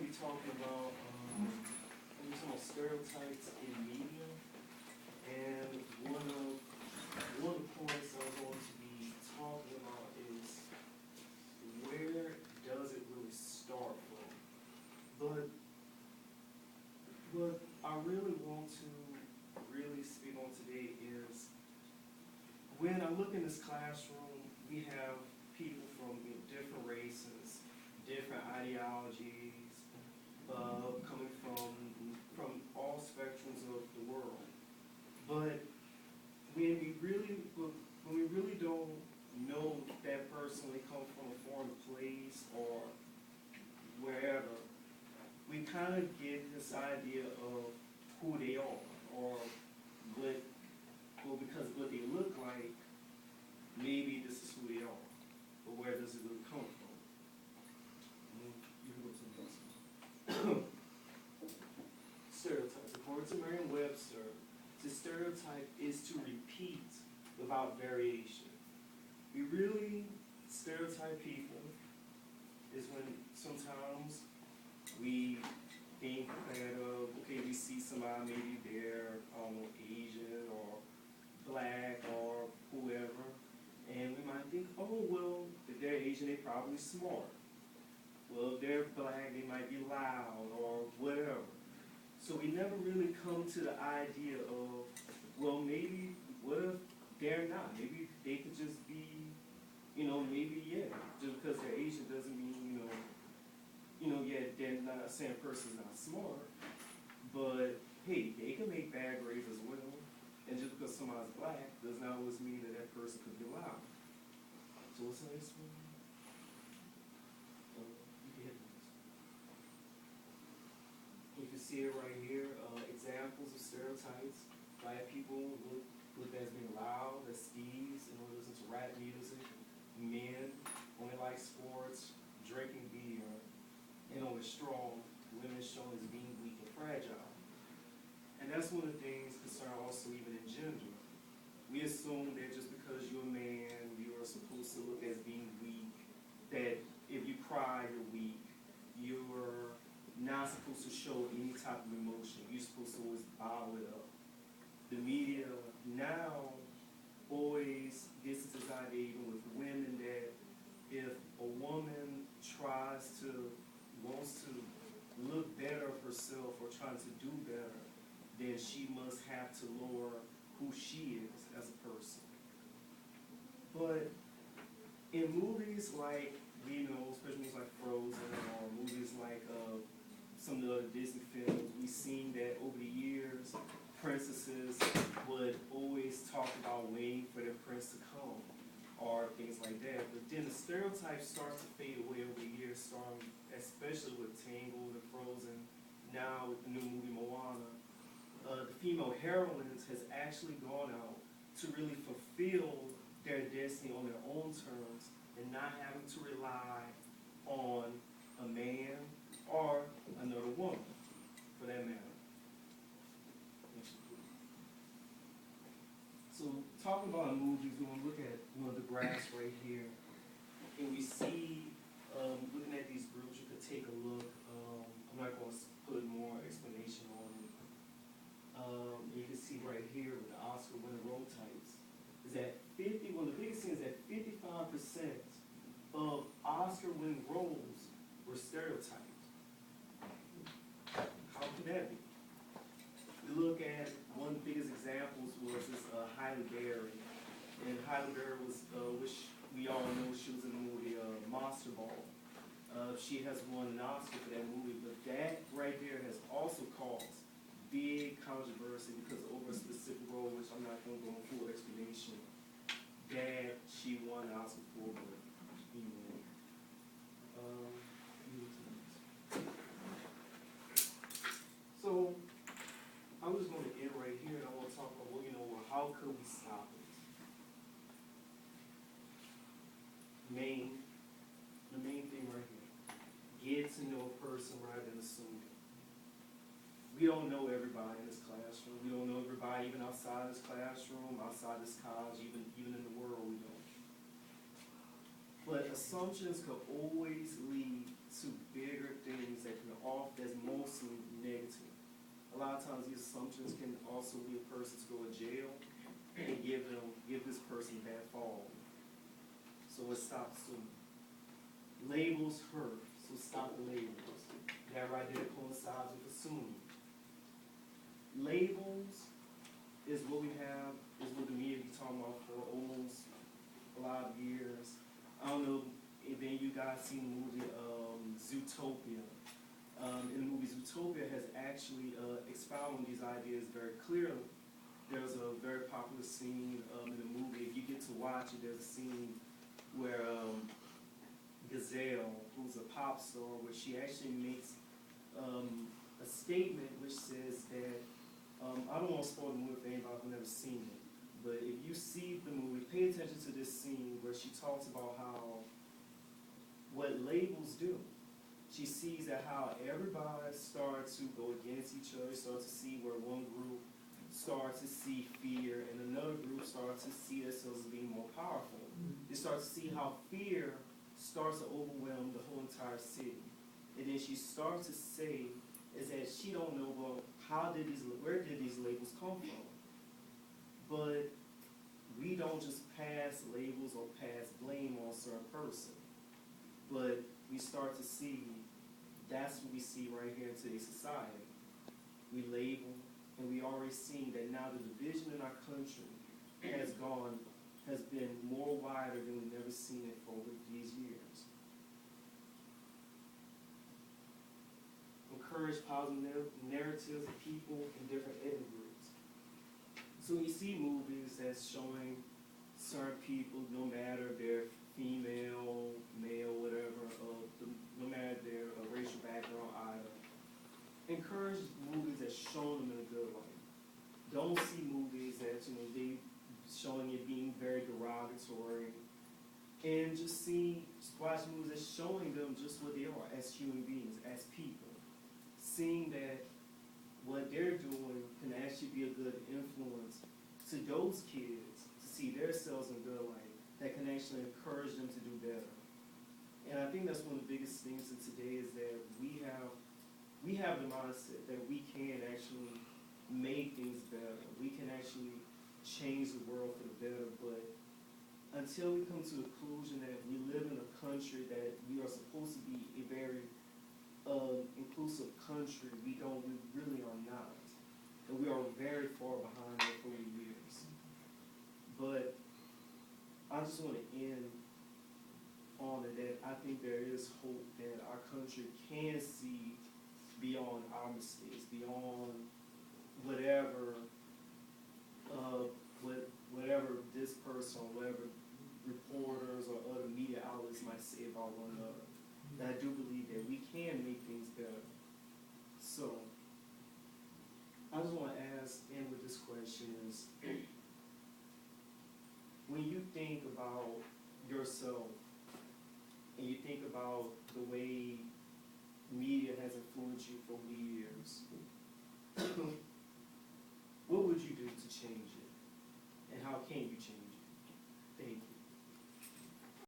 going to be talking about some stereotypes in media, and one of the points I'm going to be talking about is where does it really start from? But I really want to really speak on today is when I look in this classroom, we have people from different races, different ideologies, coming from all spectrums of the world. But when we really don't know that person, they come from a foreign place or wherever, we kind of get this idea of who they are, or because of what they look like, maybe this is who they are. But where does it really come from? You can go to the next one. Stereotypes. According to Merriam-Webster, to stereotype is to repeat without variation. We really stereotype people is when sometimes we think that, okay, we see somebody, maybe they're Asian or black or whoever, and we might think, oh, well, if they're Asian, they're probably smart. Well, if they're black, they might be loud or whatever. So we never really come to the idea of, well, maybe, what if they're not? Maybe they could just be, maybe, yeah, just because they're Asian doesn't mean, yeah, they're not saying a person's not smart, but, hey, they can make bad grades as well. And just because somebody's black does not always mean that that person could be loud. So what's the next one? You can hit this. You can see it right here, examples of stereotypes. Black people look as being loud, as thieves, and only listen to rap music. Men only like sports, drinking beer, and only strong. Women shown as being weak and fragile. And that's one of the things concerned also even in gender. We assume that just because you're a man, you are supposed to look as being weak, that if you cry, you're weak. You're not supposed to show any type of emotion. You're supposed to always bottle it up. The media now always gets this idea, even with women, that if a woman wants to look better of herself or trying to do better, then she must have to lower who she is as a person. But in movies like, especially movies like Frozen or movies like some of the other Disney films, we've seen that over the years, princesses would always talk about waiting for their prince to come or things like that. But then the stereotypes start to fade away over the years, starting especially with Tangled and Frozen, now with the new movie Moana. The female heroines has actually gone out to really fulfill their destiny on their own terms and not having to rely on a man or another woman, for that matter. So talking about movies, we're going to look at the graphs right here, and we see, looking at these groups, you could take a look. I'm not going to put more explanation on it. You can see right here with the Oscar winning role types is that one of the biggest things is that 55% of Oscar winning roles were stereotyped. How could that be? We look at one of the biggest examples was this Halle Berry. And Halle Berry was, which we all know, she was in the movie Monster Ball. She has won an Oscar for that movie, but that right there has also caused big controversy because over a specific role, which I'm not going to go into full explanation, that she won an Oscar for, but anyway. So I'm just going to end right here, and I want to talk about, how could we stop it? The main thing right here, get to know a person rather than assuming. We don't know everybody in this classroom. We don't know everybody even outside this classroom, outside this college, even in the world we don't. But assumptions could always lead to bigger things that can of times these assumptions can also be a person to go to jail and give this person bad fall. So it stops soon. Labels hurt, so stop the labels. That right there coincides with assuming. Labels is what we have, is what the media be talking about for almost a lot of years. I don't know if any of you guys seen the movie Zootopia. In the movie Zootopia has actually expounded on these ideas very clearly. There's a very popular scene in the movie. If you get to watch it, there's a scene where Gazelle, who's a pop star, where she actually makes a statement which says that, I don't want to spoil the movie for anybody who's never seen it, but if you see the movie, pay attention to this scene where she talks about what labels do. She sees that how everybody starts to go against each other, starts to see where one group starts to see fear and another group starts to see themselves as being more powerful. They start to see how fear starts to overwhelm the whole entire city. And then she starts to say is that she don't know, well, where did these labels come from? But we don't just pass labels or pass blame on a certain person. But we start to see, that's what we see right here in today's society. We label, and we already seen that now the division in our country has been more wider than we've never seen it for over these years. Encourage positive narratives of people in different ethnic groups. So when you see movies that's showing certain people, no matter if they're female, male, whatever, no matter their racial background either, encourage movies that show them in a good light. Don't see movies that they showing it being very derogatory, and just watch movies that's showing them just what they are as human beings, as people. Seeing that what they're doing can actually be a good influence to those kids to see themselves in a good light, that can actually encourage them to do better. And I think that's one of the biggest things in today is that we have the mindset that we can actually make things better. We can actually change the world for the better, but until we come to the conclusion that we live in a country that we are supposed to be a very inclusive country, we really are not. And we are very far behind that over the years. But I just want to end on it that I think there is hope that our country can see beyond our mistakes, beyond whatever this person or whatever reporters or other media outlets might say about one another. And I do believe that we can make things better. So I just want to end with this question is, when you think about yourself and you think about the way media has influenced you for years, what would you do to change it? And how can you change it?